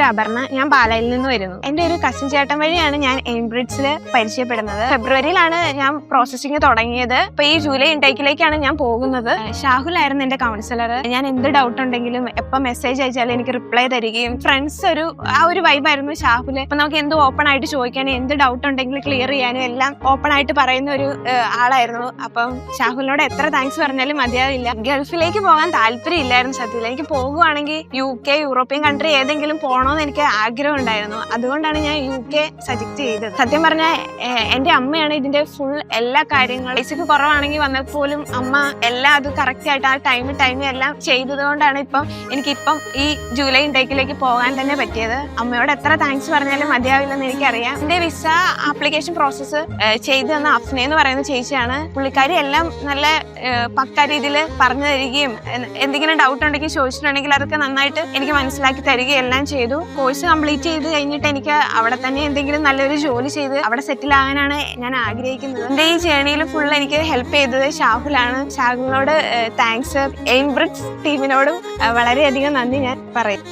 പേര് അപർണ. ഞാൻ പാലായിൽ നിന്ന് വരുന്നു. എൻ്റെ ഒരു കസിൻ ചേട്ടൻ വഴിയാണ് ഞാൻ എയിംബ്രിഡ്സിൽ പരിചയപ്പെടുന്നത്. ഫെബ്രുവരിയിലാണ് ഞാൻ പ്രോസസ്സിംഗ് തുടങ്ങിയത്. ഇപ്പൊ ഈ ജൂലൈ ഇൻടേക്കിലേക്കാണ് ഞാൻ പോകുന്നത്. ഷാഹുൽ ആയിരുന്നു എന്റെ കൗൺസിലർ. ഞാൻ എന്ത് ഡൗട്ട് ഉണ്ടെങ്കിലും എപ്പോൾ മെസ്സേജ് അയച്ചാലും എനിക്ക് റിപ്ലൈ തരികയും ഫ്രണ്ട്സ് ആ ഒരു വൈബായിരുന്നു ഷാഹുൽ. അപ്പൊ നമുക്ക് എന്ത് ഓപ്പൺ ആയിട്ട് ചോദിക്കാനും എന്ത് ഡൗട്ട് ഉണ്ടെങ്കിലും ക്ലിയർ ചെയ്യാനും എല്ലാം ഓപ്പൺ ആയിട്ട് പറയുന്ന ഒരു ആളായിരുന്നു. അപ്പം ഷാഹുലിനോട് എത്ര താങ്ക്സ് പറഞ്ഞാലും മതിയാവില്ല. ഗൾഫിലേക്ക് പോകാൻ താല്പര്യം ഇല്ലായിരുന്നു സത്യത്തിൽ. എനിക്ക് പോകുവാണെങ്കിൽ UK, യൂറോപ്യൻ കൺട്രി ഏതെങ്കിലും പോകണമെന്ന് എനിക്ക് ആഗ്രഹം ഉണ്ടായിരുന്നു. അതുകൊണ്ടാണ് ഞാൻ UK സജക്ട് ചെയ്തത്. സത്യം പറഞ്ഞാൽ എൻ്റെ അമ്മയാണ് ഇതിന്റെ ഫുൾ എല്ലാ കാര്യങ്ങളും. ബേസിക് കുറവാണെങ്കിൽ വന്നപ്പോലും അമ്മ എല്ലാം അത് കറക്റ്റ് ആയിട്ട് ആ ടൈം എല്ലാം ചെയ്തത് കൊണ്ടാണ് എനിക്കിപ്പം ഈ ജൂലൈ ഇൻടേക്കിലേക്ക് പോകാൻ തന്നെ പറ്റിയത്. അമ്മയോട് എത്ര താങ്ക്സ് പറഞ്ഞാലും മതിയാവില്ലെന്ന് എനിക്കറിയാം. എൻ്റെ വിസ ആപ്ലിക്കേഷൻ പ്രോസസ്സ് ചെയ്തു തന്ന അഫ്ന എന്ന് പറയുന്ന ചേച്ചിയാണ്. പുള്ളിക്കാരി എല്ലാം നല്ല പക്ക രീതിയിൽ പറഞ്ഞു തരികയും എന്തെങ്കിലും ഡൗട്ട് ഉണ്ടെങ്കിൽ ചോദിച്ചിട്ടുണ്ടെങ്കിൽ അതൊക്കെ നന്നായിട്ട് എനിക്ക് മനസ്സിലാക്കി തരികയും എല്ലാം ചെയ്തു. കോഴ്സ് കംപ്ലീറ്റ് ചെയ്ത് കഴിഞ്ഞിട്ട് എനിക്ക് അവിടെ തന്നെ എന്തെങ്കിലും നല്ലൊരു ജോലി ചെയ്ത് അവിടെ സെറ്റിൽ ആകാനാണ് ഞാൻ ആഗ്രഹിക്കുന്നത്. എൻ്റെ ഈ ജേർണിയിൽ ഫുൾ എനിക്ക് ഹെൽപ്പ് ചെയ്തത് ഷാഹുലാണ്. ഷാഹുലിനോട് താങ്ക്സ്. എയിംബ്രിഡ്സ് ടീമിനോടും വളരെയധികം നന്ദി ഞാൻ പറയും.